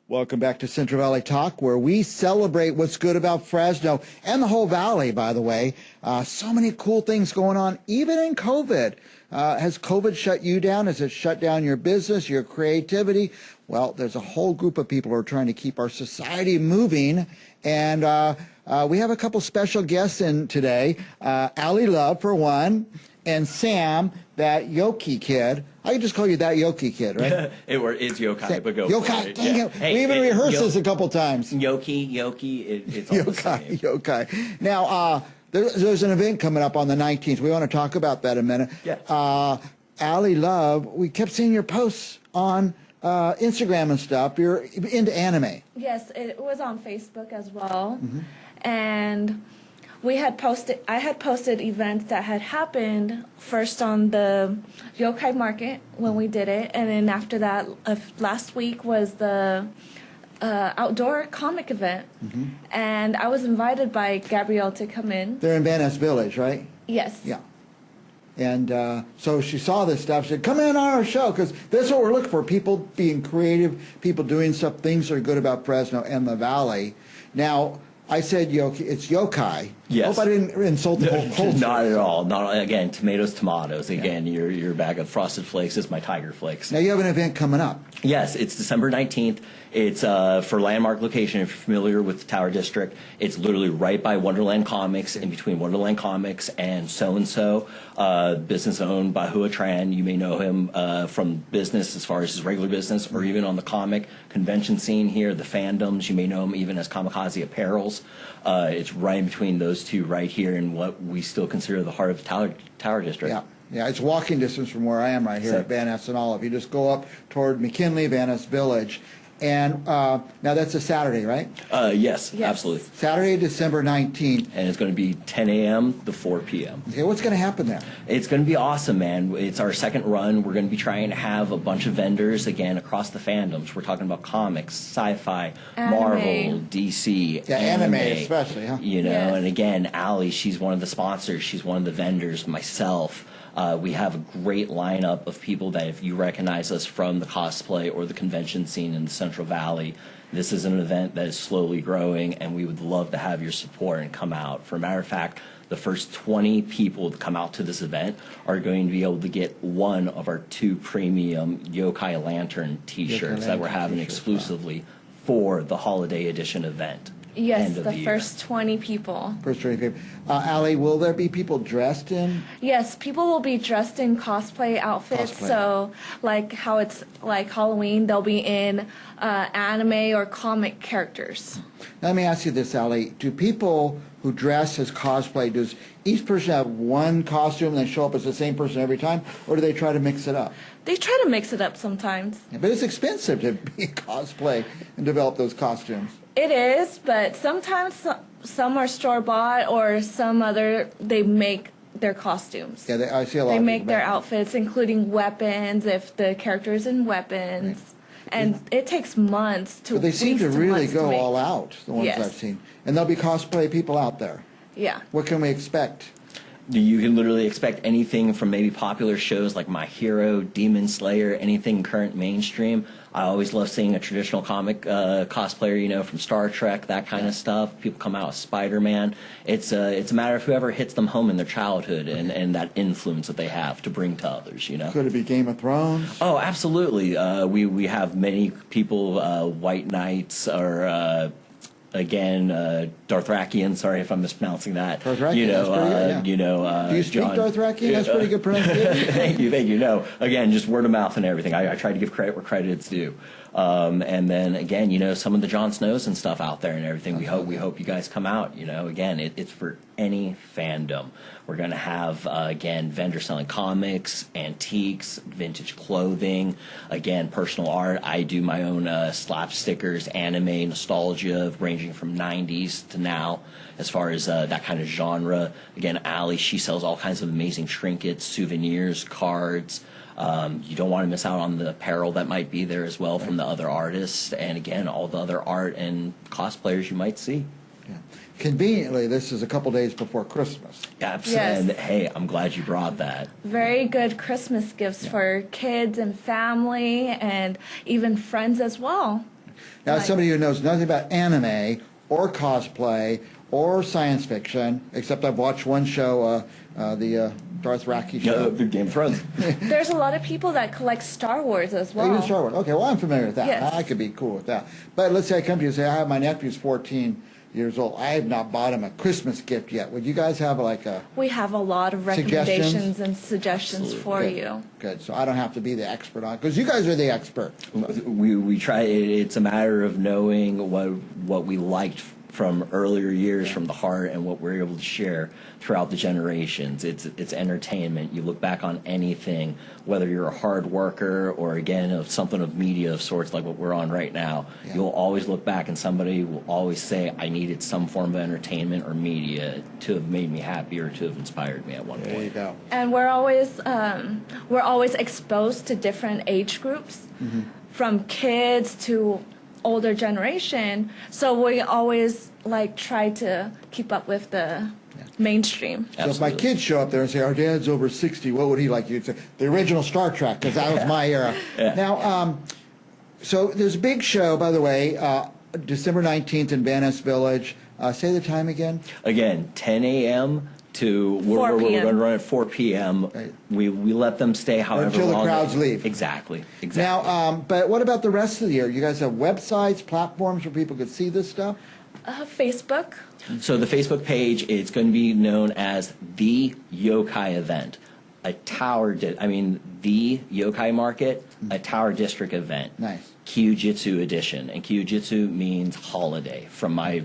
Welcome back to Central Valley Talk, where we celebrate what's good about Fresno and the whole valley, by the way. So many cool things going on, even in COVID. Has COVID shut you down? Has it shut down your business, your creativity? Well, there's a whole group of people who are trying to keep our society moving. And we have a couple special guests in today. Allie Love, for one, and Sam, that Yokai kid. I can just call you that Yokai kid, right? It's Yokai, but go Yokai, for it. dang it. We even rehearsed this a couple times. Yokai, it's all the same. Yokai. Now, there's an event coming up on the 19th. We want to talk about that in a minute. Yeah. Allie Love, we kept seeing your posts on Instagram and stuff. You're into anime. Yes, it was on Facebook as well. And I had posted events that had happened first on the Yokai market when we did it, and then after that, last week was the outdoor comic event, and I was invited by Gabrielle to come in. They're in Van Ness Village, right? Yes. Yeah. And so she saw this stuff. She said, come in on our show, because that's what we're looking for, people being creative, people doing stuff, things that are good about Fresno and the Valley. Now, I said it's Yokai. Yes. Hope I didn't insult the whole culture. Not at all. Again, tomatoes. Again, your bag of Frosted Flakes is my Tiger Flakes. Now, you have an event coming up. Yes, it's December 19th. It's for landmark location. If you're familiar with the Tower District, it's literally right by Wonderland Comics, in between Wonderland Comics and So-and-So, business owned by Hua Tran. You may know him from business as far as his regular business, or even on the comic convention scene here, the fandoms. You may know him even as Kamikaze Apparels. It's right in between those two right here in what we still consider the heart of the Tower District. Yeah. Yeah, it's walking distance from where I am right here at Van Ness and Olive. You just go up toward McKinley, Van Ness Village. And now that's a Saturday, right? Yes, absolutely. Saturday, December 19th. And it's going to be 10 a.m. to 4 p.m. Okay, what's going to happen there? It's going to be awesome, man. It's our second run. We're going to be trying to have a bunch of vendors, again, across the fandoms. We're talking about comics, sci-fi, Marvel, DC, yeah, anime especially, huh? You know, and again, Allie, she's one of the sponsors. She's one of the vendors, myself. We have a great lineup of people that if you recognize us from the cosplay or the convention scene in the Central Valley, this is an event that is slowly growing, and we would love to have your support and come out. For a matter of fact, the first 20 people to come out to this event are going to be able to get one of our 2 premium Yokai Lantern t-shirts that we're having exclusively for the holiday edition event. Yes, the first 20 people. First 20 people. Allie, will there be people dressed in? Yes, people will be dressed in cosplay outfits. So, like how it's like Halloween, they'll be in anime or comic characters. Now, let me ask you this, Allie. Do people who dress as cosplay, does each person have one costume and they show up as the same person every time, or do they try to mix it up? They try to mix it up sometimes. Yeah, but it's expensive to be cosplay and develop those costumes. It is, but sometimes some are store-bought or they make their costumes. Yeah, I see a lot They of make people their make outfits, including weapons, if the character is in weapons. Right. And it takes months to. But they seem to really go make. all out, the ones Yes. I've seen. And there'll be cosplay people out there. Yeah. What can we expect? You can literally expect anything from maybe popular shows like My Hero, Demon Slayer, anything current mainstream. I always love seeing a traditional comic cosplayer, you know, from Star Trek, that kind of stuff. People come out with Spider-Man. It's a matter of whoever hits them home in their childhood and that influence that they have to bring to others, you know. Could it be Game of Thrones? Oh, absolutely. We have many people, White Knights or... Again, Dothrakian. Sorry if I'm mispronouncing that. Dothrakian, you know, that's pretty good, yeah. You know, do you speak Dothrakian? That's pretty good pronunciation. Thank you. No, again, just word of mouth and everything. I try to give credit where credit is due. And then again, you know, some of the Jon Snows and stuff out there and everything. We hope you guys come out. You know, again, it's for any fandom. We're going to have again vendors selling comics, antiques, vintage clothing, again personal art. I do my own slap stickers, anime nostalgia, ranging from 90s to now. As far as that kind of genre, again, Allie, she sells all kinds of amazing trinkets, souvenirs, cards. You don't want to miss out on the apparel that might be there as well from the other artists, and again, all the other art and cosplayers you might see. Yeah. Conveniently, this is a couple days before Christmas. Absolutely. Yes. And hey, I'm glad you brought that. Very good Christmas gifts for kids and family and even friends as well. Now, Right. somebody who knows nothing about anime or cosplay or science fiction, except I've watched one show, the Darth Raki show. The Game of Thrones. There's a lot of people that collect Star Wars as well. Even Star Wars. Okay, well, I'm familiar with that. Yes. I could be cool with that. But let's say I come to you and say, I have my nephew's 14 years old. I have not bought him a Christmas gift yet. Would you guys have like a... We have a lot of recommendations and suggestions for Good. you. Good. So I don't have to be the expert on it, because you guys are the expert. We try. It's a matter of knowing what we liked from earlier years from the heart and what we're able to share throughout the generations. It's entertainment. You look back on anything, whether you're a hard worker or again of something of media of sorts like what we're on right now, you'll always look back and somebody will always say, I needed some form of entertainment or media to have made me happy or to have inspired me at one point. There you go. And we're always exposed to different age groups, from kids to older generation. So we always like try to keep up with the mainstream. So if my kids show up there and say, our dad's over 60, what would he like you to say? The original Star Trek, because that was my era. Now, so there's a big show, by the way, December 19th in Van Ness Village. Say the time again. Again, 10 a.m. to 4 we're p.m. going to run at 4 p.m. Right. We let them stay however Until the long crowds leave. Exactly. Now, but what about the rest of the year? You guys have websites, platforms where people could see this stuff? Facebook. So the Facebook page, it's going to be known as the Yokai event, the Yokai market, a Tower District event. Nice. Kyujitsu edition, and Kyujitsu means holiday from my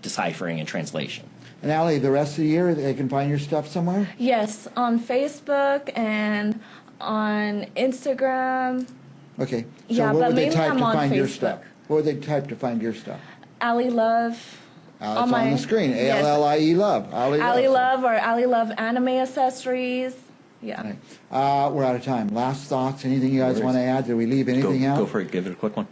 deciphering and translation. And Allie, the rest of the year, they can find your stuff somewhere? Yes, on Facebook and on Instagram. Okay. So Yeah, what but would they mainly type I'm to on find your Facebook. stuff? What would they type to find your stuff? Allie Love. It's on the screen. Yes. Allie Love. Allie Love or Allie Love Anime Accessories. Yeah. Right. We're out of time. Last thoughts? Anything you guys want to add? Did we leave anything out? Go for it. Give it a quick one.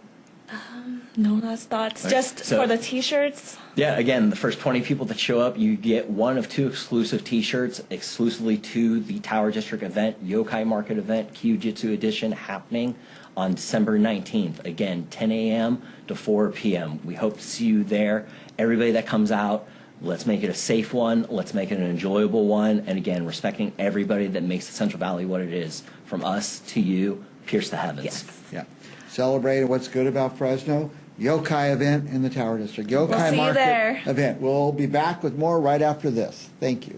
No last thoughts. Right. Just So- for the T-shirts. Yeah, again, the first 20 people that show up, you get one of two exclusive T-shirts exclusively to the Tower District event, Yokai Market event, Kyujitsu edition, happening on December 19th. Again, 10 a.m. to 4 p.m. We hope to see you there. Everybody that comes out, let's make it a safe one. Let's make it an enjoyable one. And again, respecting everybody that makes the Central Valley what it is. From us to you, pierce the heavens. Yes. Yeah. Celebrate what's good about Fresno. Yokai event in the Tower District. Yokai We'll see you Market there. event. We'll be back with more right after this. Thank you.